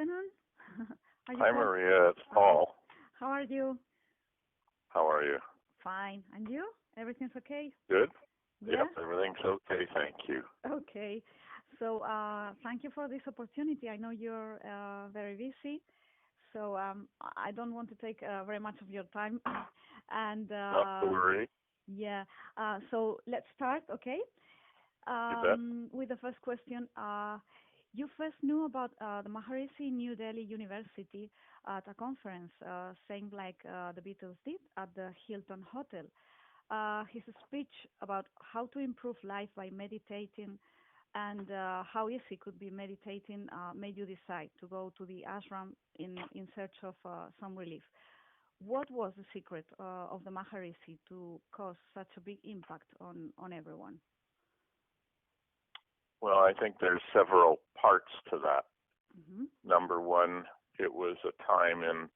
afternoon. Are you Hi, Paul? Maria. It's Hi. Paul. How are you? How are you? Fine. And you? Everything's okay? Good? Yeah? Yep, everything's okay. Thank you. Okay. So, thank you for this opportunity. I know you're very busy, so I don't want to take very much of your time. And Not to worry. yeah, so let's start, okay? You bet. With the first question. You first knew about the Maharishi New Delhi University at a conference, same like the Beatles did at the Hilton Hotel. His speech about how to improve life by meditating and how easy could be meditating made you decide to go to the ashram in search of some relief. What was the secret of the Maharishi to cause such a big impact on everyone? Well, I think there's several parts to that. Hmm. Number one, it was a time in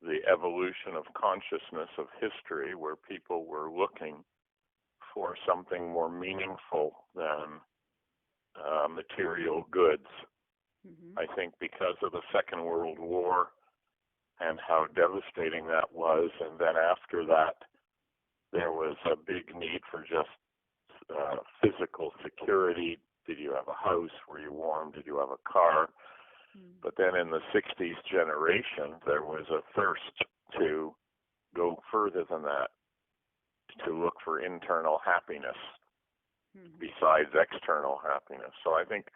the evolution of consciousness of history where people were looking for something more meaningful than material goods. Hmm. I think because of the Second World War and how devastating that was, and then after that, there was a big need for just physical security. Did you have a house? Were you warm? Did you have a car? But then in the 60s generation, there was a thirst to go further than that, to look for internal happiness besides external happiness. So I think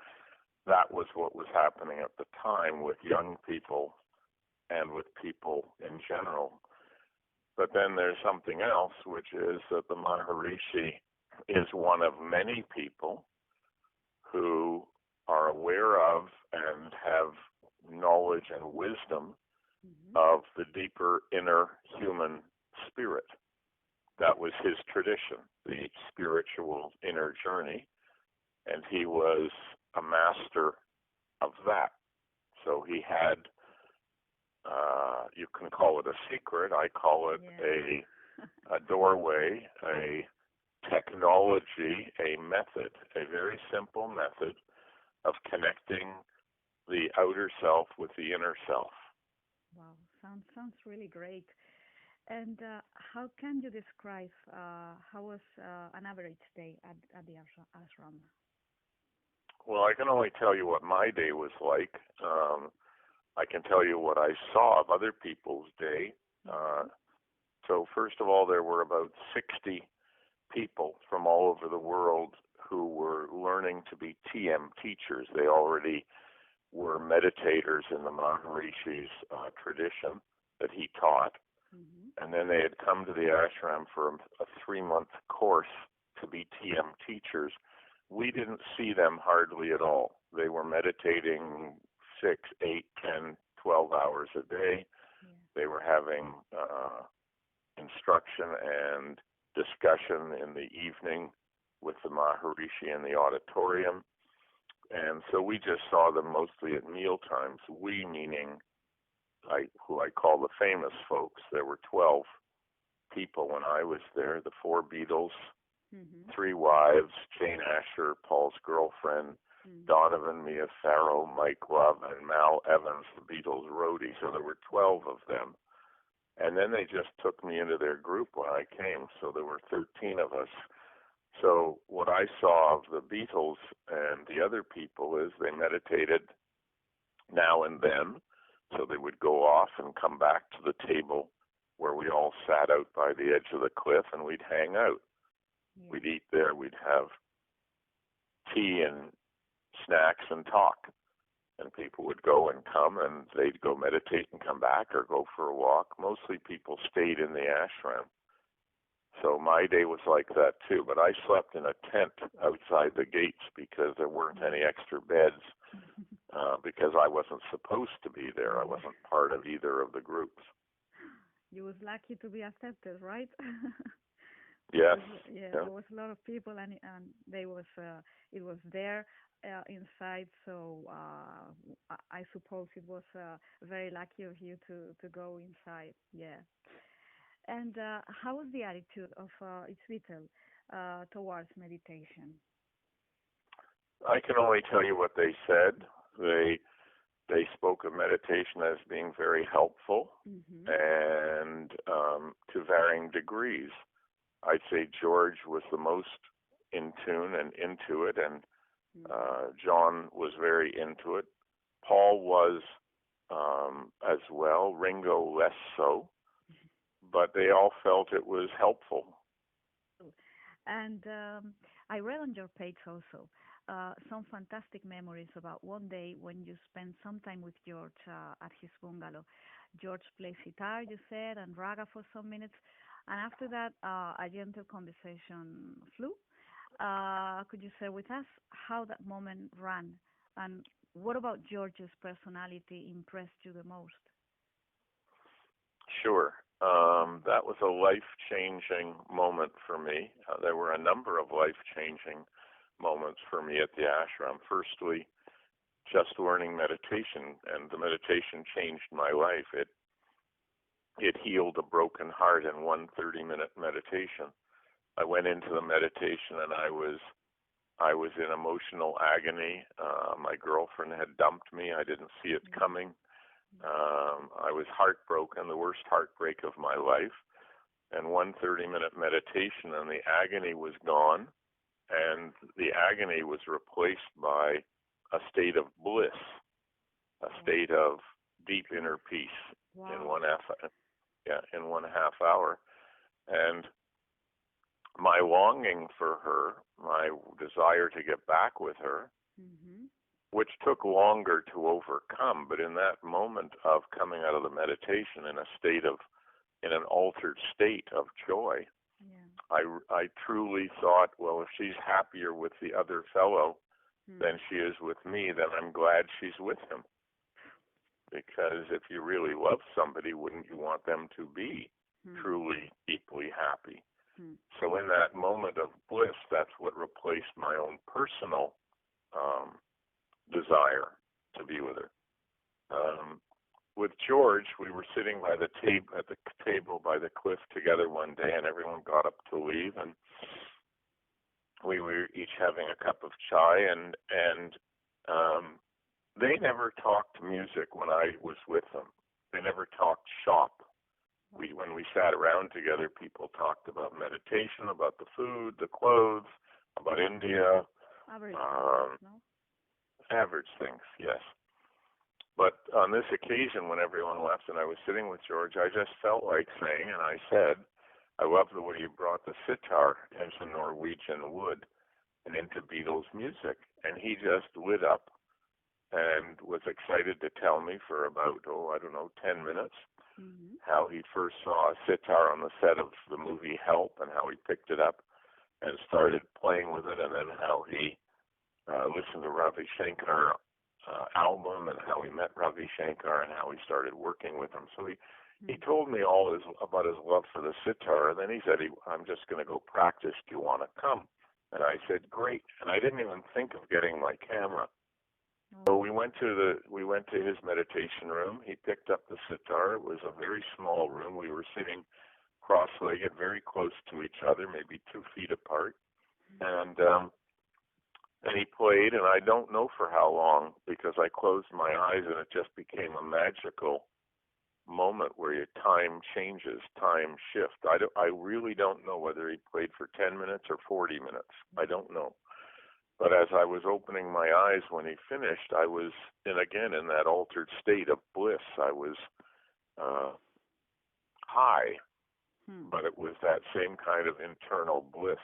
that was what was happening at the time with young people and with people in general. But then there's something else, which is that the Maharishi is one of many people who are aware of and have knowledge and wisdom of the deeper inner human spirit. That was his tradition, the spiritual inner journey, and he was a master of that. So he had, you can call it a secret, I call it a doorway, a technology, a method, a very simple method of connecting the outer self with the inner self. Wow, sounds really great. And how can you describe how was an average day at the ashram? Well, I can only tell you what my day was like. I can tell you what I saw of other people's day. So first of all, there were about 60 people from all over the world who were learning to be TM teachers. They already were meditators in the Maharishi's tradition that he taught. And then they had come to the ashram for a 3-month course to be TM teachers. We didn't see them hardly at all. They were meditating 6, 8, 10, 12 hours a day. They were having instruction and discussion in the evening with the Maharishi in the auditorium. And so we just saw them mostly at meal times. We meaning who I call the famous folks. There were 12 people when I was there, the 4 Beatles, 3 wives, Jane Asher, Paul's girlfriend, Donovan, Mia Farrow, Mike Love, and Mal Evans, the Beatles roadie. So there were 12 of them. And then they just took me into their group when I came, so there were 13 of us. So what I saw of the Beatles and the other people is they meditated now and then. So they would go off and come back to the table where we all sat out by the edge of the cliff and we'd hang out. We'd eat there, we'd have tea and snacks and talk. And people would go and come and they'd go meditate and come back or go for a walk. Mostly people stayed in the ashram. So my day was like that too, but I slept in a tent outside the gates because there weren't any extra beds because I wasn't supposed to be there. I wasn't part of either of the groups. You was lucky to be accepted, right? Yes. There was a lot of people, and it was there inside. So I suppose it was very lucky of you to go inside. Yeah. And how was the attitude of its Beatles towards meditation? I can only tell you what they said. They They spoke of meditation as being very helpful Mm-hmm. and to varying degrees. I'd say George was the most in tune and into it, and John was very into it. Paul was as well, Ringo less so, but they all felt it was helpful. And I read on your page also some fantastic memories about one day when you spent some time with George at his bungalow. George plays guitar, you said, and raga for some minutes. And after that, a gentle conversation flew. Could you share with us how that moment ran? And what about George's personality impressed you the most? Sure. That was a life-changing moment for me. There were a number of life-changing moments for me at the ashram. Firstly, just learning meditation, and the meditation changed my life. It healed a broken heart in one 30-minute meditation. I went into the meditation and I was in emotional agony. My girlfriend had dumped me. I didn't see it coming. I was heartbroken, the worst heartbreak of my life. And one 30-minute meditation, and the agony was gone, and the agony was replaced by a state of bliss, a state of deep inner peace in in 1.5 hour. And my longing for her, my desire to get back with her, which took longer to overcome, but in that moment of coming out of the meditation in an altered state of joy, I truly thought, well, if she's happier with the other fellow than she is with me, then I'm glad she's with him. Because if you really love somebody, wouldn't you want them to be truly, deeply happy? So in that moment of bliss, that's what replaced my own personal desire to be with her. With George, we were sitting by the at the table by the cliff together one day, and everyone got up to leave, and we were each having a cup of chai, and they never talked music when I was with them. They never talked shop. When we sat around together, people talked about meditation, about the food, the clothes, about India. Average, no? Average things, yes. But on this occasion, when everyone left and I was sitting with George, I just felt like saying, and I said, I love the way you brought the sitar into Norwegian wood and into Beatles music. And he just lit up and was excited to tell me for about, 10 minutes, how he first saw a sitar on the set of the movie Help and how he picked it up and started playing with it, and then how he listened to Ravi Shankar album and how he met Ravi Shankar and how he started working with him. So he told me all about his love for the sitar, and then he said, I'm just going to go practice. Do you want to come? And I said, great. And I didn't even think of getting my camera. So we went to his meditation room. He picked up the sitar. It was a very small room. We were sitting cross-legged, very close to each other, maybe 2 feet apart. And he played, and I don't know for how long, because I closed my eyes and it just became a magical moment where your time changes, time shifts. I really don't know whether he played for 10 minutes or 40 minutes. I don't know. But as I was opening my eyes when he finished, I was in that altered state of bliss. I was high, but it was that same kind of internal bliss.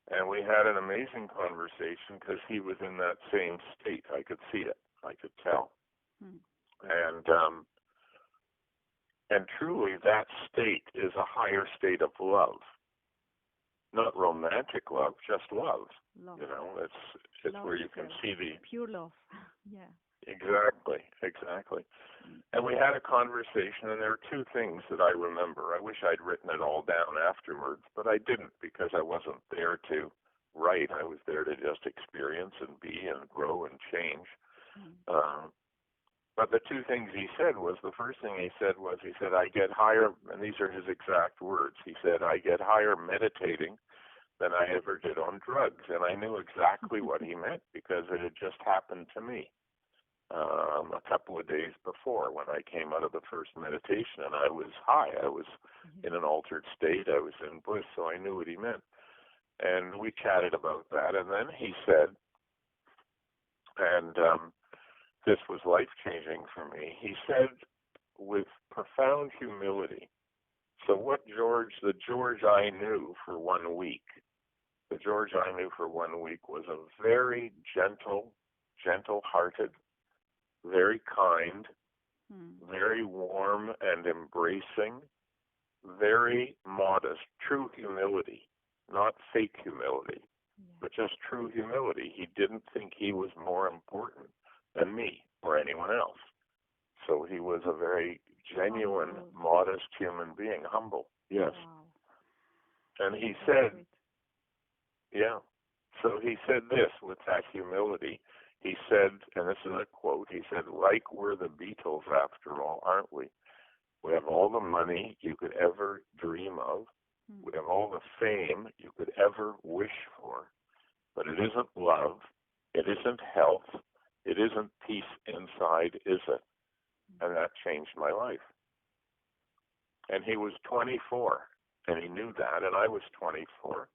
And we had an amazing conversation because he was in that same state. I could see it. I could tell. And truly, that state is a higher state of love. Not romantic love, just love. Love. You know, it's Love where you can see the pure love. Yeah. Exactly. And we had a conversation, and there are 2 things that I remember. I wish I'd written it all down afterwards, but I didn't because I wasn't there to write. I was there to just experience and be and grow and change. But the 2 things he said was, the first thing he said, I get higher, and these are his exact words. He said, I get higher meditating than I ever did on drugs. And I knew exactly what he meant because it had just happened to me. a couple of days before when I came out of the first meditation, and I was high. I was in an altered state. I was in bliss, so I knew what he meant. And we chatted about that, and then he said, and this was life-changing for me, he said with profound humility, so what the George I knew for 1 week, the George I knew for 1 week was a very gentle-hearted, very kind, very warm and embracing, very modest, true humility, not fake humility, but just true humility. He didn't think he was more important than me or anyone else. So he was a very genuine, modest human being, humble, yes. Wow. And he said, yeah, so he said this with that humility. He said, and this is a quote, he said, like we're the Beatles after all, aren't we? We have all the money you could ever dream of. We have all the fame you could ever wish for. But it isn't love. It isn't health. It isn't peace inside, is it? And that changed my life. And he was 24, and he knew that, and I was 24,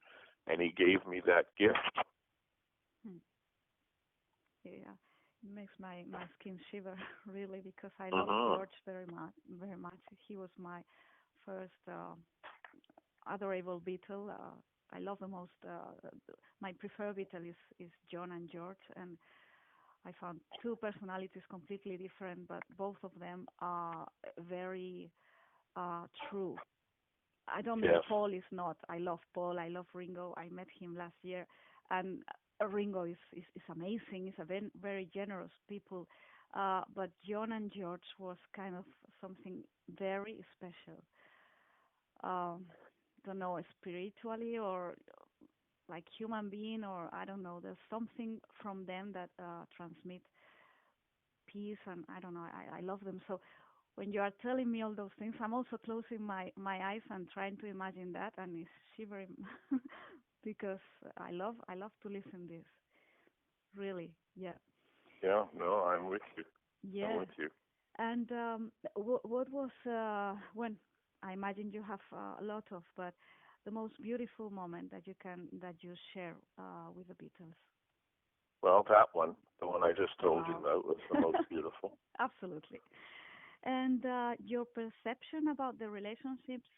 and he gave me that gift. Yeah, it makes my skin shiver really, because I love George very much, very much. He was my first adorable Beatle. I love the most. My preferred Beatle is John and George, and I found two personalities completely different, but both of them are very true. I don't mean Paul is not. I love Paul. I love Ringo. I met him last year, and Ringo is amazing. He's a very, very generous people. But John and George was kind of something very special. Don't know, spiritually or like human being, or I don't know. There's something from them that transmit peace, and I don't know. I love them. So when you are telling me all those things, I'm also closing my eyes and trying to imagine that, and it's shivering because I love to listen this. Really, yeah. Yeah, no, I'm with you. Yeah. I'm with you. And what was when I imagine you have a lot of, but the most beautiful moment that you share with the Beatles? Well, that one, the one I just told you about, was the most beautiful. Absolutely. And your perception about the relationships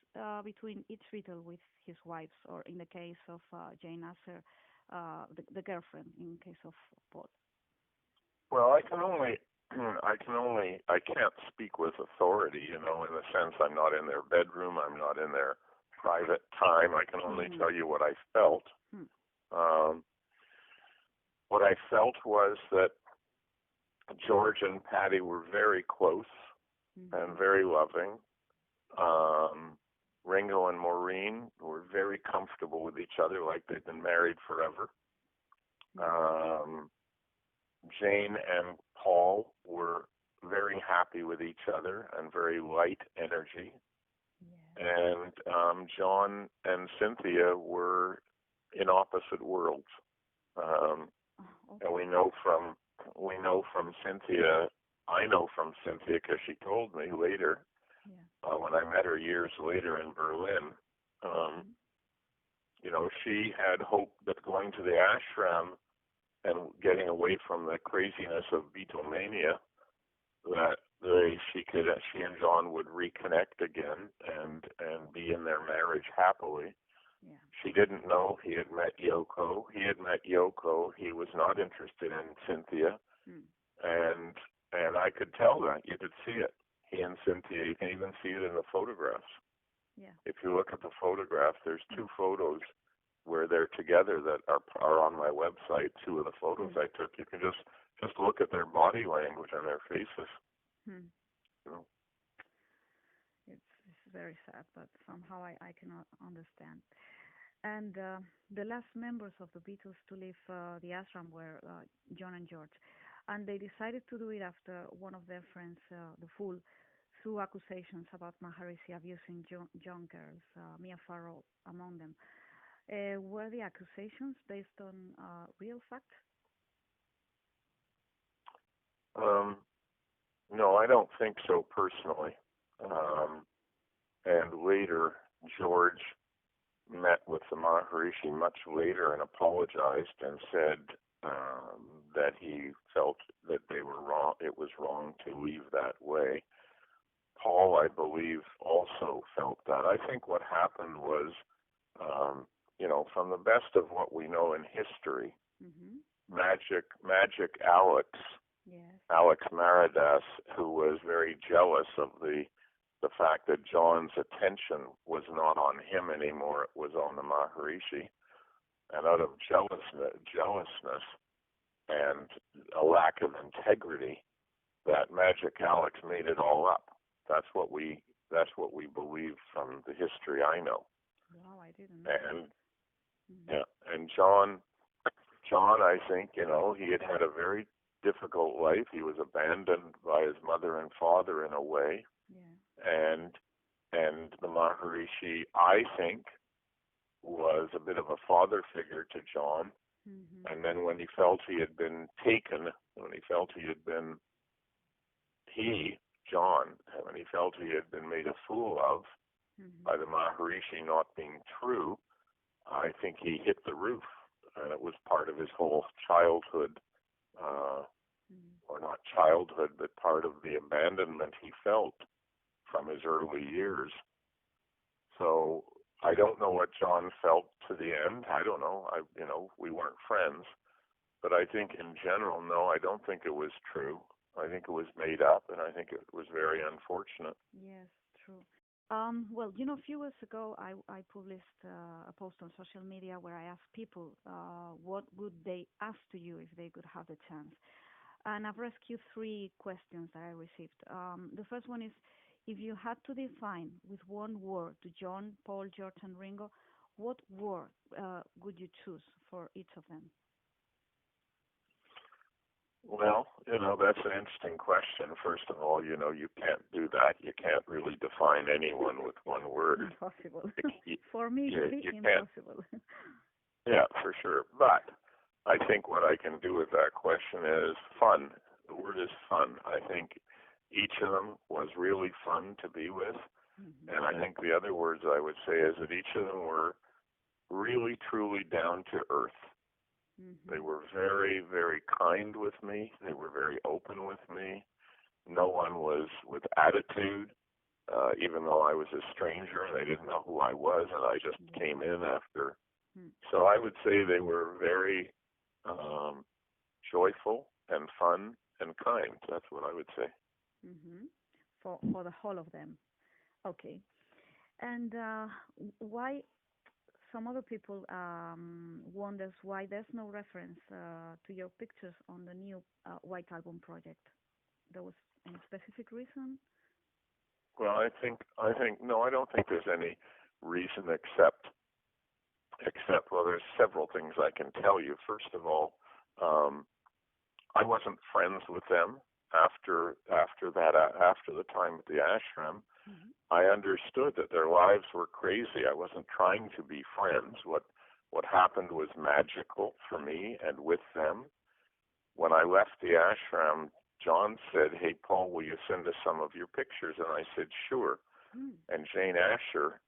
between each Beatle with his wives, or in the case of Jane Asher, the girlfriend, in case of Paul. Well, I can't speak with authority, in the sense I'm not in their bedroom, I'm not in their private time. I can only tell you what I felt. What I felt was that George and Patty were very close and very loving. Ringo and Maureen were very comfortable with each other, like they'd been married forever. Jane and Paul were very happy with each other and very light energy. Yeah. And John and Cynthia were in opposite worlds. And we know from Cynthia, I know from Cynthia because she told me later, when I met her years later in Berlin, she had hoped that going to the ashram and getting away from the craziness of Beatlemania, that she and John would reconnect again and be in their marriage happily. Yeah. She didn't know he had met Yoko. He had met Yoko. He was not interested in Cynthia, and I could tell that. You could see it. He and Cynthia. You can even see it in the photographs. Yeah. If you look at the photograph, there's two photos where they're together that are on my website. Two of the photos I took. You can just look at their body language and their faces. It's very sad, but somehow I cannot understand. And the last members of the Beatles to leave the ashram were John and George, and they decided to do it after one of their friends, the Fool, threw accusations about Maharishi abusing young girls, Mia Farrow among them. Were the accusations based on real facts? Um, no, I don't think so personally. Um, and later, George met with the Maharishi much later and apologized and said that he felt that they were wrong. It was wrong to leave that way. Paul, I believe, also felt that. I think what happened was, from the best of what we know in history, Mhm. Magic Yes. Alex Maridas, who was very jealous of the fact that John's attention was not on him anymore; it was on the Maharishi, and out of jealousness and a lack of integrity, that Magic Alex made it all up. That's what we believe from the history I know. Wow, I didn't know that. And Mhm. yeah, and John, I think, he had had a very difficult life. He was abandoned by his mother and father in a way, Yeah. and the Maharishi, I think, was a bit of a father figure to John. Mhm. And then when he felt he had been taken, when he felt he had been John, when he felt he had been made a fool of Mhm. by the Maharishi not being true, I think he hit the roof, and it was part of his whole childhood, uh, Mhm. or not childhood, but part of the abandonment he felt from his early years. So I don't know what John felt to the end. I don't know. We weren't friends, but I think in general, no, I don't think it was true. I think it was made up, and I think it was very unfortunate. Yes, true. Well, a few weeks ago, I published a post on social media where I asked people what would they ask to you if they could have the chance. And I've rescued three questions that I received. The first one is, if you had to define with one word to John, Paul, George, and Ringo, what word would you choose for each of them? Well, that's an interesting question. First of all, you can't do that. You can't really define anyone with one word. Impossible. You, For me, it would be you can't. impossible. Yeah, for sure. But I think what I can do with that question is fun. The word is fun. I think each of them was really fun to be with. Mhm. And I think the other words I would say is that each of them were really, truly down to earth. They Mhm. were very, very kind with me. They were very open with me. No one was with attitude, even though I was a stranger and they didn't know who I was, and I just Yeah. came in after. Mm. So I would say they were very um, joyful and fun and kind. That's what I would say. Mhm. For the whole of them. Okay. And why some other people wonders why there's no reference to your pictures on the new White Album project. There was any specific reason? Well, I think no, I don't think there's any reason except well, there's several things I can tell you. First of all, um, I wasn't friends with them after the time at the ashram. Mhm. I understood that their lives were crazy. I wasn't trying to be friends. What happened was magical for me and with them. When I left the ashram, John said, "Hey Paul, will you send us some of your pictures?" And I said, "Sure." Mm. And Jane Asher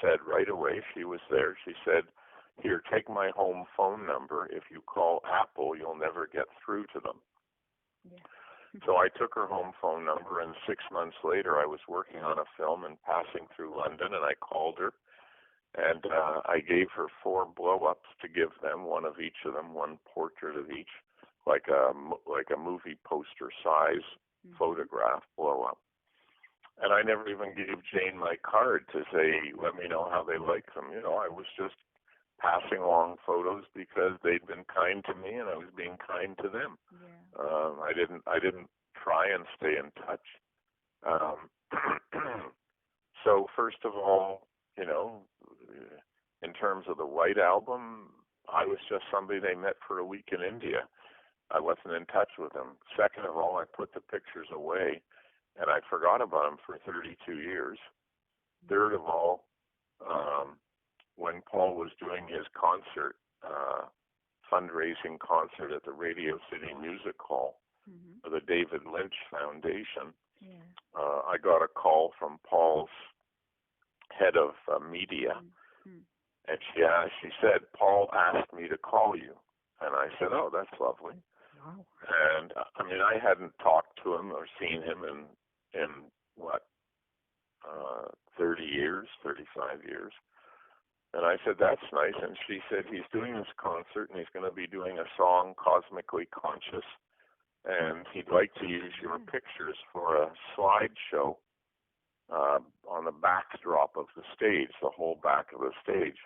said right away, she was there, she said, "Here, take my home phone number. If you call Apple, you'll never get through to them." Yeah. So I took her home phone number, and 6 months later I was working on a film and passing through London, and I called her, and I gave her 4 blow-ups to give them, one of each of them, one portrait of each, like a movie poster size Mhm. photograph blow-up. And I never even gave Jane my card to say, let me know how they like them. I was just passing along photos because they'd been kind to me and I was being kind to them. Yeah. I didn't try and stay in touch. Um, so first of all, you know, in terms of the White Album, I was just somebody they met for a week in India. I wasn't in touch with them. Second of all, I put the pictures away and I forgot about them for 32 years. Third of all, um, when Paul was doing his concert, fundraising concert at the Radio City Music Hall, Mhm. for the David Lynch Foundation. Yeah. I got a call from Paul's head of media, Mm. Mm. and she said, Paul asked me to call you. And I said, oh, that's lovely. Wow. And I mean, I hadn't talked to him or seen him in what, 30 years, 35 years. And I said, that's nice. And she said, he's doing this concert and he's going to be doing a song, Cosmically Conscious. And he'd like to use your pictures for a slideshow on the backdrop of the stage, the whole back of the stage.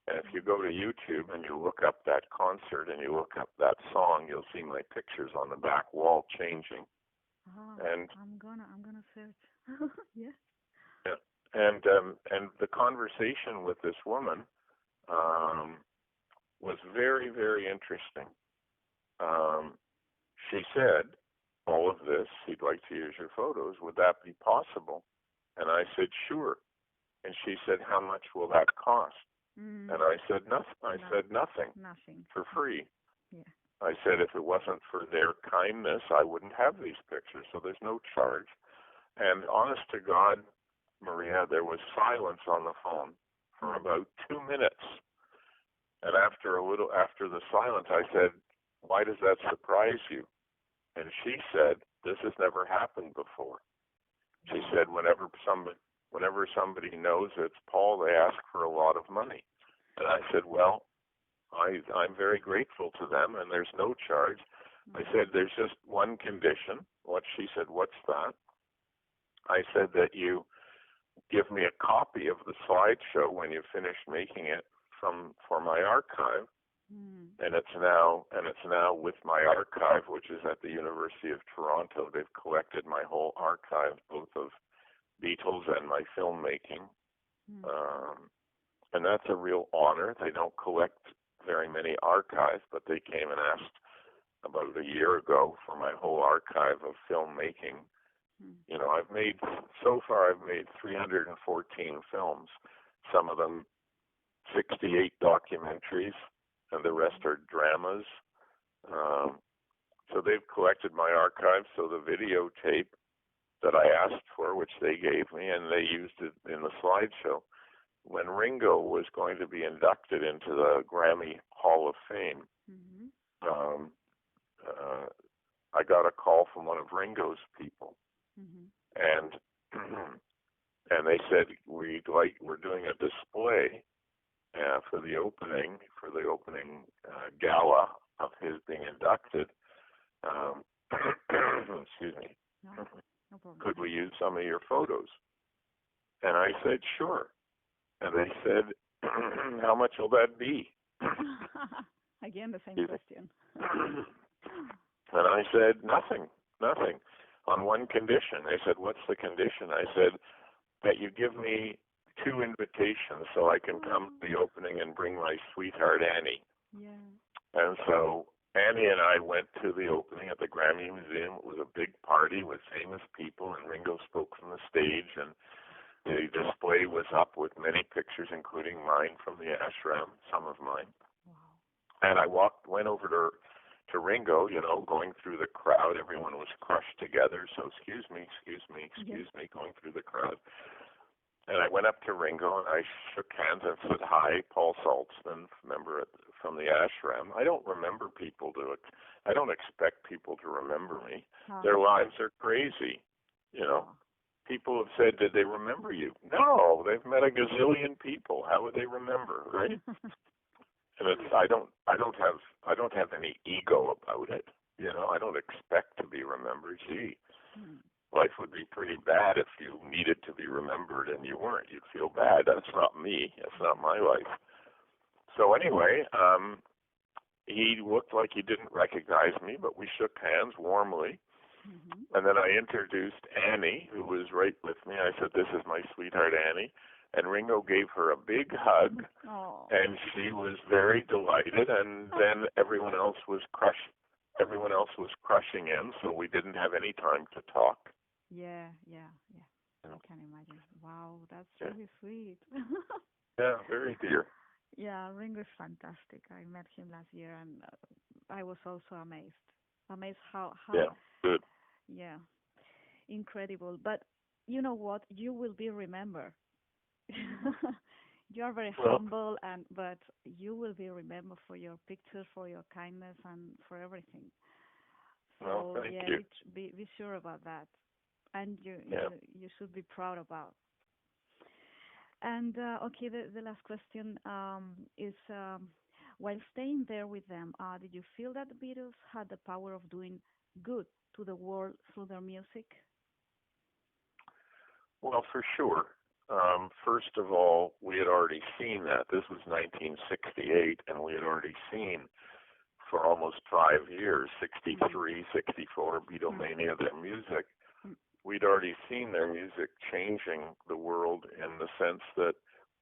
And if you go to YouTube and you look up that concert and you look up that song, you'll see my pictures on the back wall changing. Oh, And I'm gonna search. Yeah. yeah, and the conversation with this woman was very, very interesting. Um, she said, all of this, he'd like to use your photos. Would that be possible? And I said, sure. And she said, how much will that cost? Mm. And I said, nothing. I said, nothing. Nothing. For free. Yeah. I said, if it wasn't for their kindness, I wouldn't have these pictures. So there's no charge. And honest to God, Maria, there was silence on the phone for about 2 minutes. And after the silence, I said, why does that surprise you? And she said, this has never happened before. She said, whenever somebody knows it's Paul, they ask for a lot of money. And I said, well, I'm very grateful to them, and there's no charge. I said, there's just one condition. She said, what's that? I said that you give me a copy of the slideshow when you finish making it for my archive. And it's now with my archive, which is at the University of Toronto. They've collected my whole archive, both of Beatles and my filmmaking. And that's a real honor. They don't collect very many archives, but they came and asked about a year ago for my whole archive of filmmaking. You know, I've made 314 films, some of them 68 documentaries, and the rest are dramas. So they've collected my archive, so the videotape that I asked for, which they gave me, and they used it in the slideshow. When Ringo was going to be inducted into the Grammy Hall of Fame, I got a call from one of Ringo's people, and they said we're doing a display for the opening gala of his being inducted. Excuse me. No problem. Could we use some of your photos? And I said, sure. And they said, how much will that be? Again, the same question. And I said, nothing. On one condition. They said, what's the condition? I said, that you give me 2 invitations so I can come to the opening and bring my sweetheart Annie. Yeah. And so Annie and I went to the opening at the Grammy Museum. It was a big party with famous people, and Ringo spoke from the stage, and the display was up with many pictures, including mine from the ashram, some of mine. Wow. And I went over to Ringo, you know, going through the crowd. Everyone was crushed together, so excuse me, going through the crowd. And I went up to Ringo, and I shook hands and said, hi, Paul Saltzman, member from the ashram. I don't remember people I don't expect people to remember me. Their lives are crazy, you know. People have said, did they remember you? No, they've met a gazillion people. How would they remember, right? And I don't have any ego about it. You know, I don't expect to be remembered. Gee, life would be pretty bad if you needed to be remembered and you weren't. You'd feel bad. That's not me. That's not my life. So anyway, he looked like he didn't recognize me, but we shook hands warmly. And then I introduced Annie, who was right with me. I said, this is my sweetheart Annie. And Ringo gave her a big hug, and she was very delighted. And then everyone else was crushing in, so we didn't have any time to talk. Yeah. I can imagine. Wow, that's really sweet. Yeah, very dear. Yeah, Ringo is fantastic. I met him last year, and I was also amazed. Amazed how Yeah, good. yeah, incredible. But you know what? You will be remembered. You are very Well, humble, and but you will be remembered for your pictures, for your kindness, and for everything. well, So thank yeah, you. be sure about that, and Yeah. you should be proud about. And okay, the last question is while staying there with them, did you feel that the Beatles had the power of doing good to the world through their music? Well, for sure. First of all, we had already seen that. This was 1968, and we had already seen for almost 5 years, Mm, 63, 64, mm, Beatlemania, their music. mm, We'd already seen their music changing the world in the sense that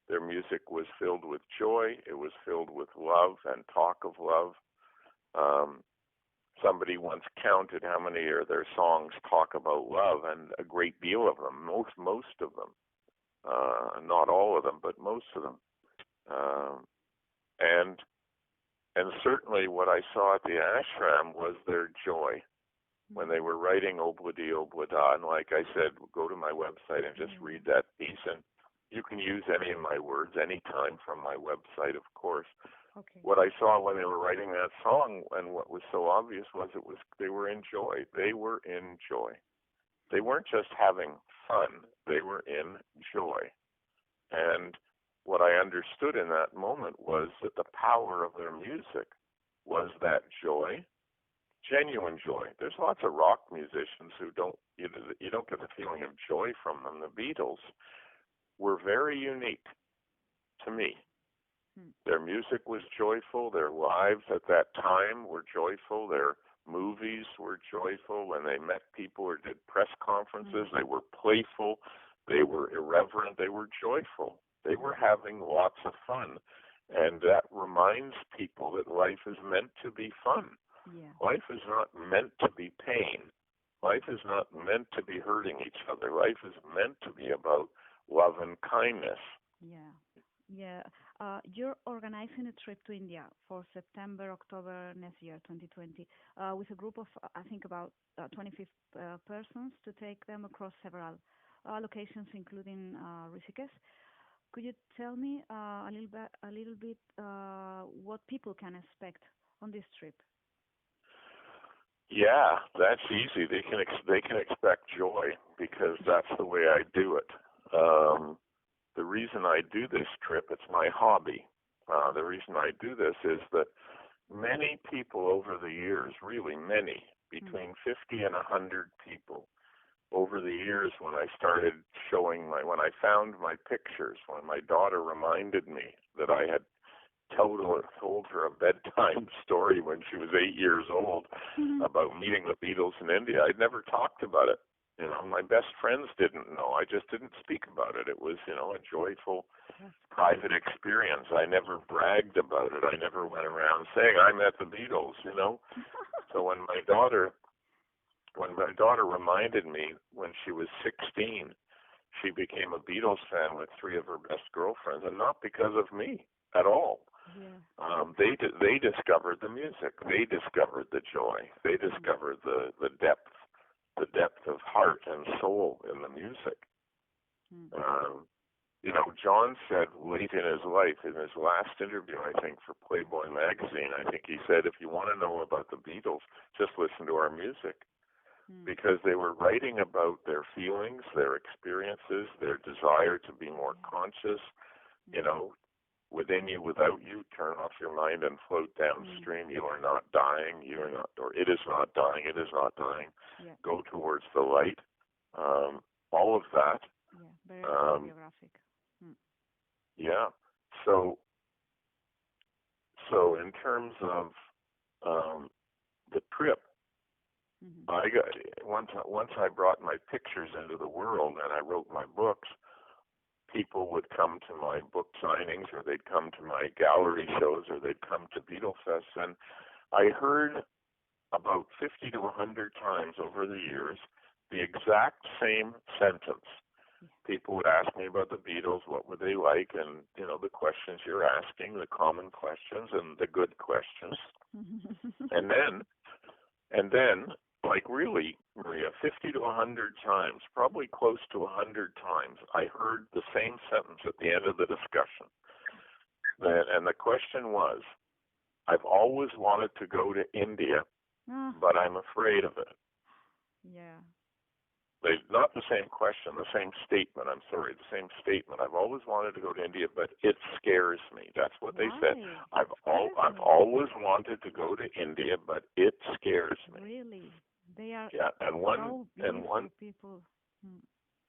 their music was filled with joy, it was filled with love and talk of love. Um, Somebody once counted how many of their songs talk about love, and a great deal of them, most of them, not all of them, but most of them. Um, and and certainly what I saw at the ashram was their joy when they mm, were writing Obladi Oblada. And like I said, go to my website and just yeah. read that piece. And you can use any of my words anytime from my website, of course. Okay. What I saw when they were writing that song, and what was so obvious, was they were in joy. They were in joy. They Yeah. weren't just having fun. They were in joy. And what I understood in that moment was that the power of their music was that joy, genuine joy. There's lots of rock musicians who you don't get the feeling of joy from them. The Beatles were very unique to me. Mm, Their music was joyful. Their lives at that time were joyful. Their movies were joyful. When they met people or did press conferences, mm, they were playful. They were irreverent. They were joyful. They were having lots of fun. And that reminds people that life is meant to be fun. yeah. Life is not meant to be pain. Life is not meant to be hurting each other. Life is meant to be about love and kindness. Yeah. Yeah. You're organizing a trip to India for September, October next year, 2020, with a group of, I think, about 25 persons to take them across several locations, including Rishikesh. Could you tell me a little bit what people can expect on this trip? Yeah, that's easy. They can expect joy because that's the way I do it. The reason I do this trip, it's my hobby. The reason I do this is that many people over the years, really many, Mm, between 50 and 100 people over the years when I started when I found my pictures, when my daughter reminded me that I had told her a bedtime story when she was 8 years old mm. about meeting the Beatles in India. I'd never talked about it. My best friends didn't know. I just didn't speak about it. It was, a joyful, That's great. private experience. I never bragged about it. I never went around saying I met the Beatles. So when my daughter reminded me when she was 16, she became a Beatles fan with three of her best girlfriends, and not because of me at all. Yeah. They discovered the music. They discovered the joy. They Mm, discovered the depth of heart and soul in the music. mm, Um, John said late in his life, in his last interview, I think, for Playboy magazine, I think he said, if you want to know about the Beatles, just listen to our music. mm, Because they were writing about their feelings, their experiences, their desire to be more yeah. conscious, you Mm, know, within you, without you, turn off your mind and float mm, downstream. You are not dying. You are not, or it is not dying. It is not dying. yeah. Go towards the light. All of that. Yeah. Very Um, autobiographic. Mm, yeah. So, so in terms of the trip, mm, I got once I brought my pictures into the world and I wrote my books. People would come to my book signings, or they'd come to my gallery shows, or they'd come to Beatlefest, and I heard about 50 to 100 times over the years the exact same sentence. People would ask me about the Beatles, what were they like, and the questions you're asking, the common questions and the good questions. yeah. And then And then, like really, Maria, 50 to 100 times, probably close to 100 times, I heard the same sentence at the end of the discussion. And the question was, I've always wanted to go to India, but I'm afraid of it. Yeah. Not the same question, the same statement. I'm sorry, the same statement. I've always wanted to go to India, but it scares me. That's what they said. I've always wanted to go to India, but it scares me. Really, they are so beautiful people.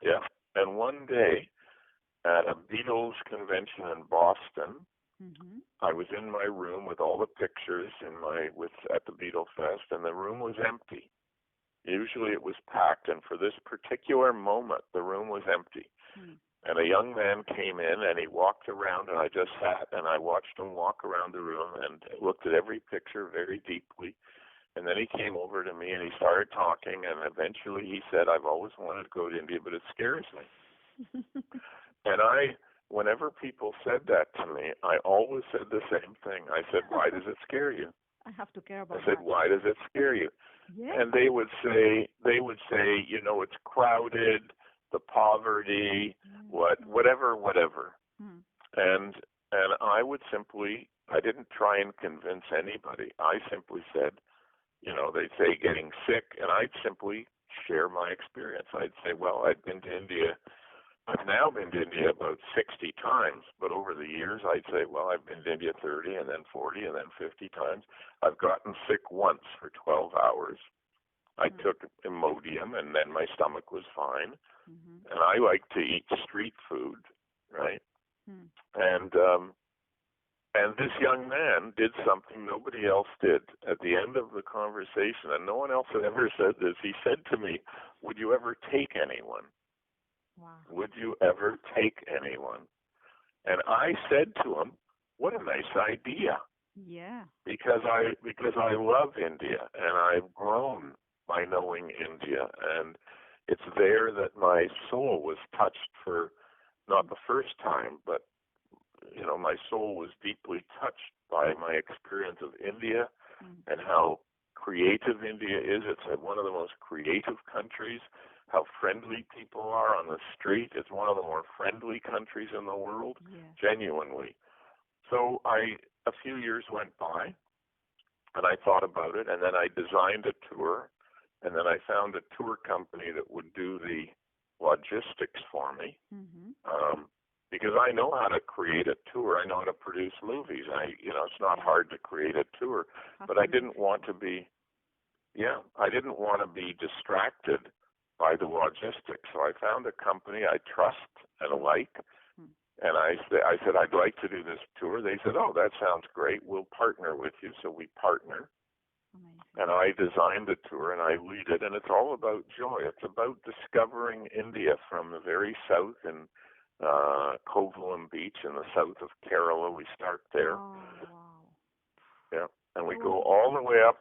Yeah, and one day at a Beatles convention in Boston, I was in my room with all the pictures at the Beatles Fest, and the room was empty. Usually it was packed, and for this particular moment, the room was empty. And a young man came in, and he walked around, and I just sat, and I watched him walk around the room and looked at every picture very deeply. And then he came over to me, and he started talking, and eventually he said, I've always wanted to go to India, but it scares me. And whenever people said that to me, I always said the same thing. I said, why does it scare you? I have to care about I said, why does it scare you? Yeah. And they would say, it's crowded, the poverty, whatever. And I would I didn't try and convince anybody. I simply said, they'd say getting sick, and I'd simply share my experience. I'd say, well, I've now been to India about 60 times, but over the years, I'd say, well, I've been to India 30 and then 40 and then 50 times. I've gotten sick once for 12 hours. I took Imodium, and then my stomach was fine. And I like to eat street food, right? And this young man did something nobody else did at the end of the conversation, and no one else had ever said this. He said to me, would you ever take anyone? Wow. Would you ever take anyone? And I said to him, what a nice idea. Yeah. Because I love India, and I've grown by knowing India, and it's there that my soul was touched for not the first time, but my soul was deeply touched by my experience of India and how creative India is. It's one of the most creative countries. How friendly people are on the street. It's one of the more friendly countries in the world, genuinely. So a few years went by, and I thought about it, and then I designed a tour, and then I found a tour company that would do the logistics for me, because I know how to create a tour. I know how to produce movies. It's not hard to create a tour, but I didn't want to be distracted by the logistics. So I found a company I trust and like, and I said, I'd like to do this tour. They said, oh, that sounds great. We'll partner with you. So we partner. Amazing. And I designed the tour, and I lead it, and it's all about joy. It's about discovering India from the very south in Kovalam Beach in the south of Kerala. We start there. Oh, wow. Yeah, and we go all the way up.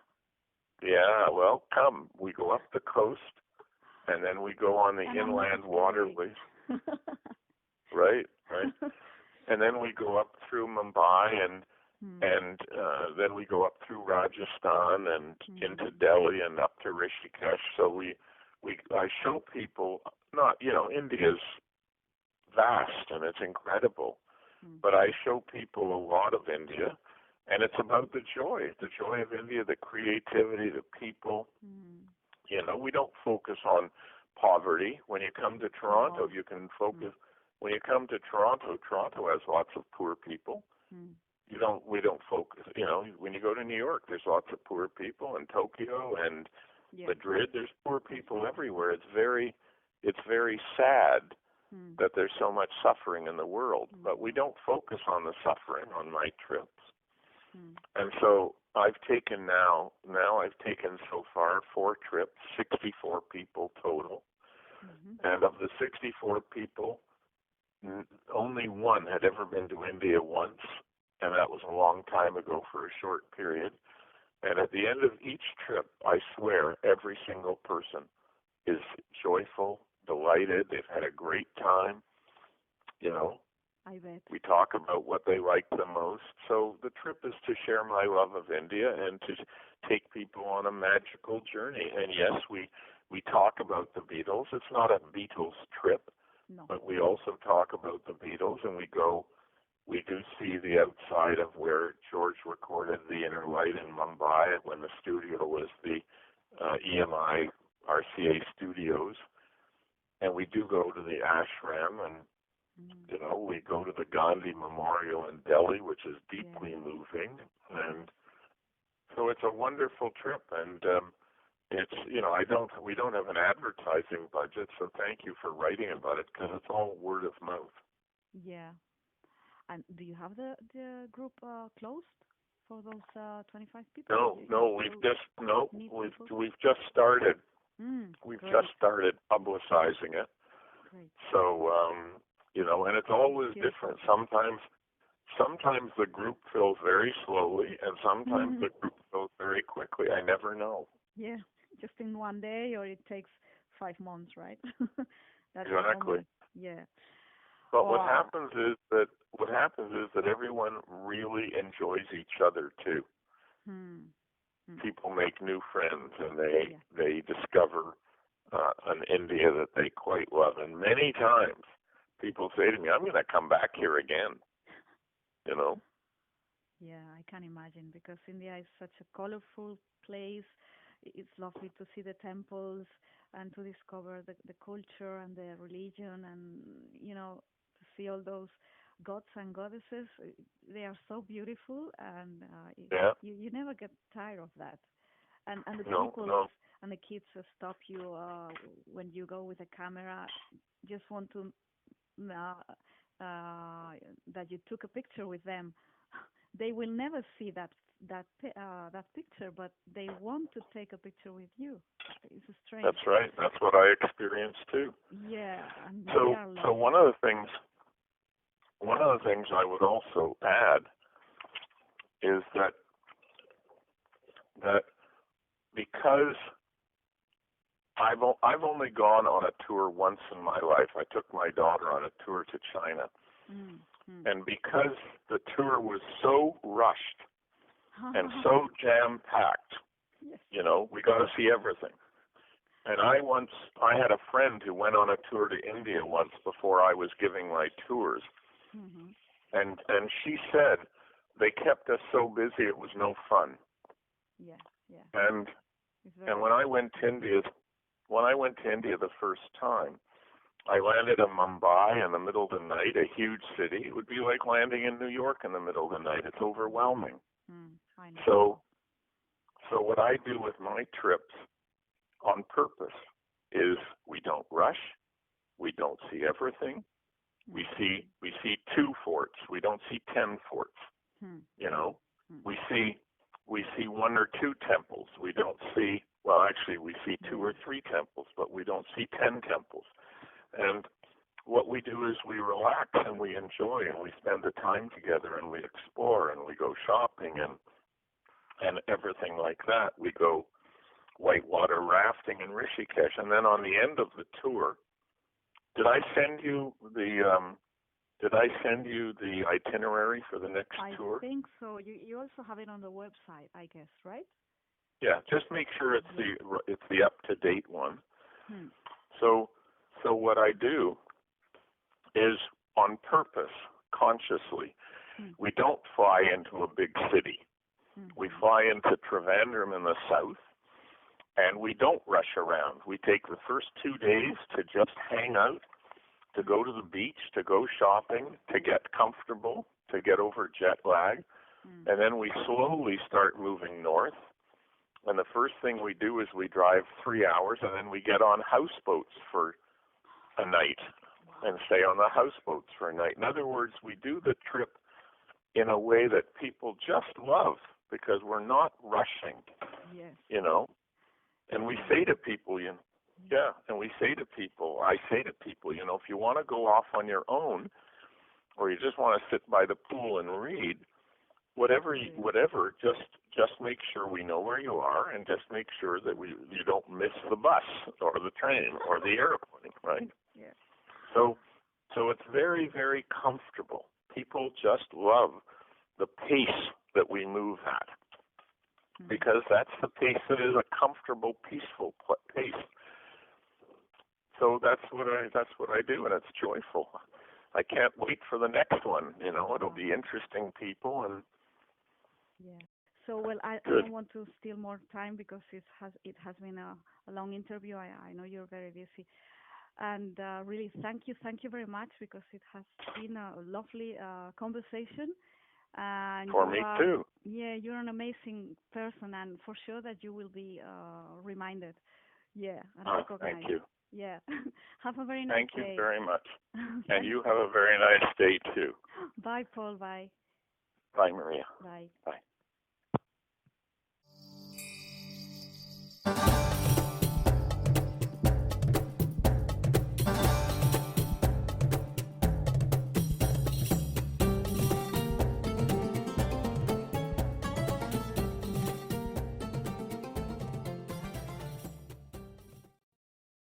Yeah, well, come. We go up the coast, and then we go on the inland waterways. Right. And then we go up through Mumbai, and then we go up through Rajasthan and into Delhi and up to Rishikesh. So I show people, India's vast and it's incredible, but I show people a lot of India, and it's about the joy of India, the creativity, the people. We don't focus on poverty. When you come to Toronto, you can focus. When you come to Toronto has lots of poor people. We don't focus. When you go to New York, there's lots of poor people, and Tokyo and Madrid, there's poor people everywhere. It's very sad that there's so much suffering in the world, but we don't focus on the suffering on my trips. And so I've taken so far 4 trips, 64 people total. And of the 64 people, only one had ever been to India once, and that was a long time ago for a short period. And at the end of each trip, I swear, every single person is joyful, delighted, they've had a great time, I bet. We talk about what they like the most. So the trip is to share my love of India and to take people on a magical journey. And yes, we talk about the Beatles. It's not a Beatles trip, No. but we also talk about the Beatles, and we do see the outside of where George recorded The Inner Light in Mumbai when the studio was the EMI RCA Studios. And we do go to the Ashram, and we go to the Gandhi Memorial in Delhi, which is deeply moving. And so it's a wonderful trip, and it's we don't have an advertising budget, so thank you for writing about it because it's all word of mouth. Yeah. And do you have the group closed for those 25 people? We've just started. We've Great. just started publicizing it. Great. So and it's always different. Sometimes the group fills very slowly, and sometimes the group fills very quickly. I never know. Yeah, just in one day, or it takes 5 months, right? That's exactly. Normal. Yeah. But what happens is that everyone really enjoys each other too. People make new friends, and they discover an India that they quite love. And many times, people say to me, "I'm going to come back here again." Yeah, I can imagine, because India is such a colorful place. It's lovely to see the temples and to discover the culture and the religion, and to see all those gods and goddesses. They are so beautiful, and you never get tired of that. And the people and the kids stop you when you go with a camera, just want to that you took a picture with them. They will never see that picture, but they want to take a picture with you. It's strange. That's right. That's what I experienced too. Yeah. And so one of the things I would also add is that because I've only gone on a tour once in my life. I took my daughter on a tour to China. And because the tour was so rushed and so jam-packed, we got to see everything. And I had a friend who went on a tour to India once before I was giving my tours. And she said they kept us so busy it was no fun. Yeah. And when I went to India the first time, I landed in Mumbai in the middle of the night, a huge city. It would be like landing in New York in the middle of the night. It's overwhelming. I know. So what I do with my trips on purpose is we don't rush. We don't see everything. We see 2 forts. We don't see 10 forts. We see 1 or 2 temples. We don't see, we see 2 or 3 temples, but we don't see 10 temples. And what we do is we relax and we enjoy and we spend the time together and we explore and we go shopping and everything like that. We go whitewater rafting in Rishikesh, and then on the end of the tour, did I send you the itinerary for the next tour? I think so. You also have it on the website, I guess, right? Yeah, just make sure it's the up-to-date one. So what I do is, on purpose, consciously, we don't fly into a big city. We fly into Trivandrum in the south, and we don't rush around. We take the first 2 days to just hang out, to go to the beach, to go shopping, to get comfortable, to get over jet lag, and then we slowly start moving north. And the first thing we do is we drive 3 hours, and then we get on houseboats for a night and stay on the houseboats for a night. In other words, we do the trip in a way that people just love because we're not rushing. Yes. And we say to people, I say to people, if you want to go off on your own, or you just want to sit by the pool and read, whatever, just make sure we know where you are, and just make sure that you don't miss the bus or the train or the airplane, right? Yeah. So it's very, very comfortable. People just love the pace that we move at, because that's the pace that is a comfortable, peaceful pace. So that's what I do, and it's joyful. I can't wait for the next one. It'll be interesting people and. Yeah. So well, I don't want to steal more time because it has been a long interview. I know you're very busy, and really thank you very much, because it has been a lovely conversation. And for me too. Yeah, you're an amazing person, and for sure that you will be reminded. Yeah, and recognized. Thank you. Yeah. Have a very nice Thank day. you very much. And you have a very nice day too. Bye, Paul. Bye. Bye, Maria. Bye. Bye.